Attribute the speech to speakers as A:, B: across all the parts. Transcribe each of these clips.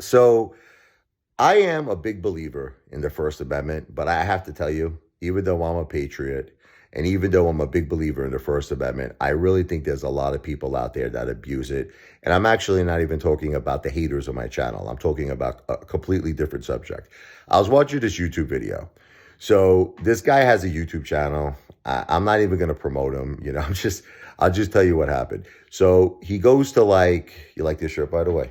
A: So I am a big believer in the First Amendment, but I have to tell you, even though I'm a patriot and even though I'm a big believer in the First Amendment, I really think there's a lot of people out there that abuse it. And I'm actually not even talking about the haters on my channel. I'm talking about a completely different subject. I was watching this YouTube video. So this guy has a YouTube channel. I'm not even going to promote him. I'll just tell you what happened. So he goes to you like this shirt, by the way?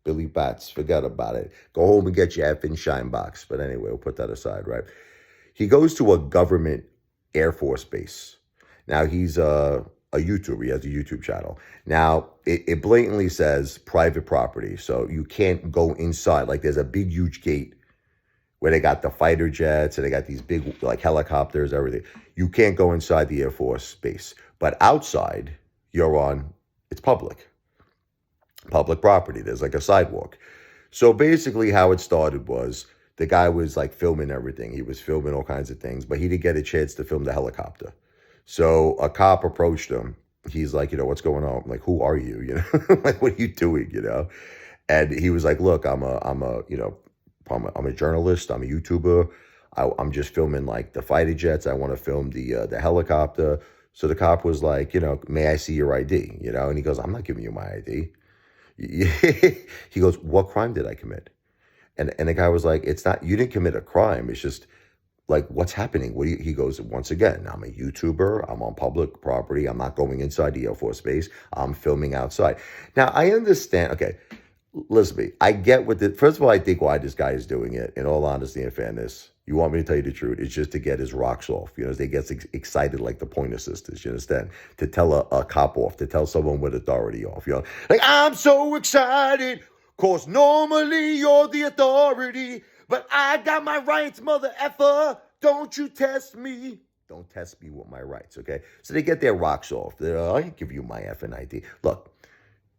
A: Billy Bats, forget about it. Go home and get your effing shine box. But anyway, we'll put that aside, right? He goes to a government Air Force base. Now, he's a YouTuber. He has a YouTube channel. Now, it blatantly says private property. So you can't go inside. Like, there's a big, huge gate where they got the fighter jets and they got these big, like, helicopters, everything. You can't go inside the Air Force base. But outside, it's public property. There's like a sidewalk. So basically how it started was the guy was like filming everything. He was filming all kinds of things, but he didn't get a chance to film the helicopter. So a cop approached him. He's like, what's going on? I'm like, who are you? Like, what are you doing? And he was like, look, I'm a journalist. I'm a YouTuber. I'm just filming like the fighter jets. I want to film the helicopter. So the cop was like, may I see your ID? And he goes, I'm not giving you my ID. He goes, what crime did I commit? And the guy was like, it's not, you didn't commit a crime. It's just like, what's happening? He goes, once again, I'm a YouTuber. I'm on public property. I'm not going inside the Air Force Base. I'm filming outside. Now, I understand. Okay, listen to me. I get first of all, I think why this guy is doing it, in all honesty and fairness. You want me to tell you the truth? It's just to get his rocks off. They get excited like the Pointer Sisters, you understand? To tell a cop off, to tell someone with authority off, Like, I'm so excited, cause normally you're the authority, but I got my rights, mother effer. Don't you test me. Don't test me with my rights, okay? So they get their rocks off. I can give you my effing ID. Look,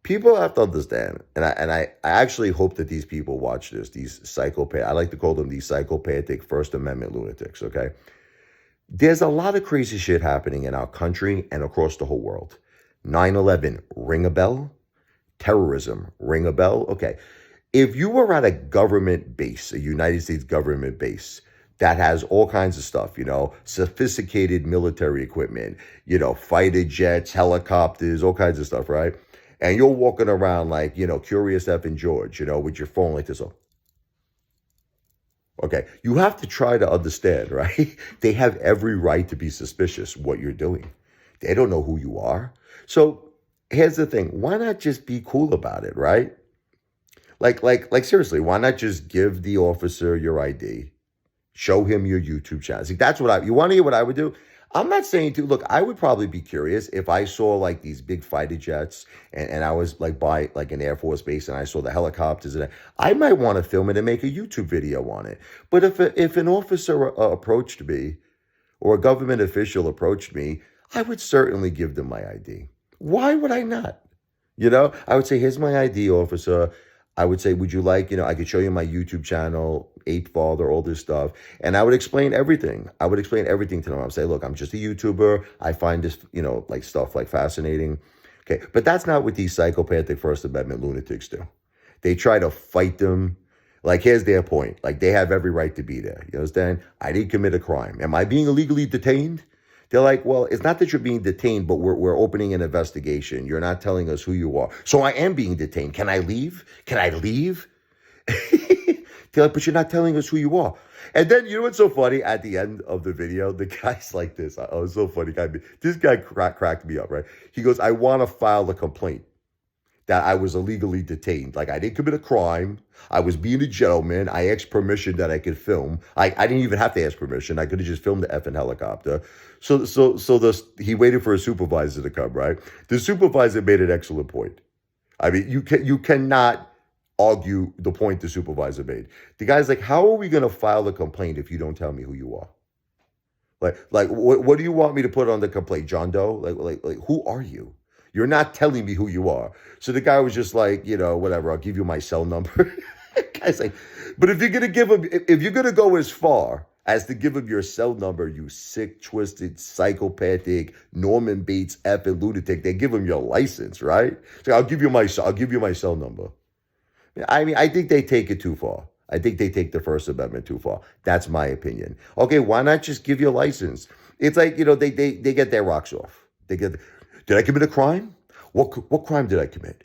A: people have to understand, and I actually hope that these people watch this, these psychopaths. I like to call them these psychopathic First Amendment lunatics, okay? There's a lot of crazy shit happening in our country and across the whole world. 9/11, ring a bell? Terrorism, ring a bell? Okay. If you were at a government base, a United States government base, that has all kinds of stuff, sophisticated military equipment, fighter jets, helicopters, all kinds of stuff, right? And you're walking around like, Curious F and George, with your phone like this. Okay, you have to try to understand, right? They have every right to be suspicious what you're doing. They don't know who you are. So here's the thing. Why not just be cool about it, right? Like seriously, why not just give the officer your ID? Show him your YouTube channel. See, you want to hear what I would do? I'm not saying look, I would probably be curious if I saw like these big fighter jets and I was like by like an Air Force base and I saw the helicopters and I might want to film it and make a YouTube video on it. But if an officer approached me or a government official approached me, I would certainly give them my ID. Why would I not? I would say, here's my ID, officer. I would say, would you like, I could show you my YouTube channel, Ape Father, all this stuff. And I would explain everything. I would explain everything to them. I would say, look, I'm just a YouTuber. I find this, like stuff like fascinating. Okay. But that's not what these psychopathic First Amendment lunatics do. They try to fight them. Like, here's their point. Like, they have every right to be there. You understand? I didn't commit a crime. Am I being illegally detained? They're like, well, it's not that you're being detained, but we're opening an investigation. You're not telling us who you are. So I am being detained. Can I leave? Can I leave? They're like, but you're not telling us who you are. And then, what's so funny? At the end of the video, the guy's like this. Oh, it's so funny. This guy cracked me up, right? He goes, I want to file a complaint that I was illegally detained. Like, I didn't commit a crime. I was being a gentleman. I asked permission that I could film. I didn't even have to ask permission. I could have just filmed the effing helicopter. So he waited for a supervisor to come, right? The supervisor made an excellent point. I mean, you cannot argue the point the supervisor made. The guy's like, how are we going to file a complaint if you don't tell me who you are? Like what do you want me to put on the complaint, John Doe? Like who are you? You're not telling me who you are. So the guy was just like, whatever, I'll give you my cell number. Guy's like, but if you're going to go as far as to give him your cell number, you sick, twisted, psychopathic, Norman Bates effing lunatic, they give him your license, right? So I'll give you my cell number. I mean, I think they take it too far. I think they take the First Amendment too far. That's my opinion. Okay, why not just give you a license? It's like, they get their rocks off. Did I commit a crime? What crime did I commit?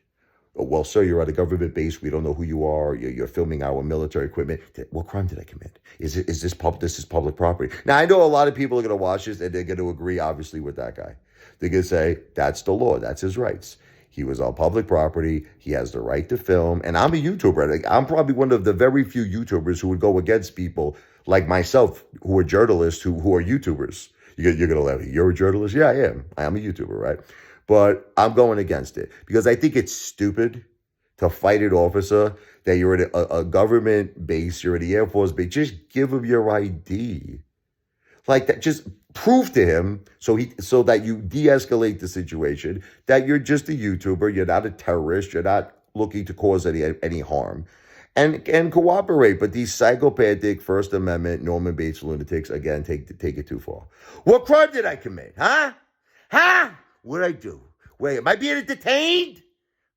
A: Oh, well, sir, you're at a government base. We don't know who you are. You're filming our military equipment. What crime did I commit? Is this public? This is public property. Now, I know a lot of people are going to watch this and they're going to agree, obviously, with that guy. They're going to say that's the law. That's his rights. He was on public property. He has the right to film. And I'm a YouTuber. I'm probably one of the very few YouTubers who would go against people like myself, who are journalists, who are YouTubers. You're going to laugh. You're a journalist? Yeah, I am. I am a YouTuber, right? But I'm going against it because I think it's stupid to fight an officer that you're at a government base, you're at the Air Force base. Just give him your ID. Like that, just prove to him so that you de-escalate the situation, that you're just a YouTuber, you're not a terrorist, you're not looking to cause any harm. And cooperate. But these psychopathic First Amendment Norman Bates lunatics, again, take it too far. What crime did I commit? Huh? Huh? What did I do? Wait, am I being detained?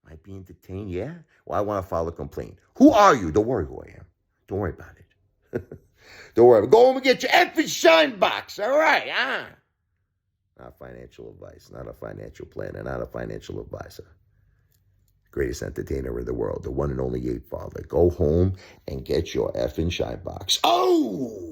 A: Am I being detained? Yeah? Well, I want to file a complaint. Who are you? Don't worry who I am. Don't worry about it. Don't worry. Go home and get your effing shine box. All right, huh? Not financial advice, not a financial planner, not a financial advisor. Greatest entertainer in the world, the one and only Ape Father. Go home and get your effing shine box. Oh!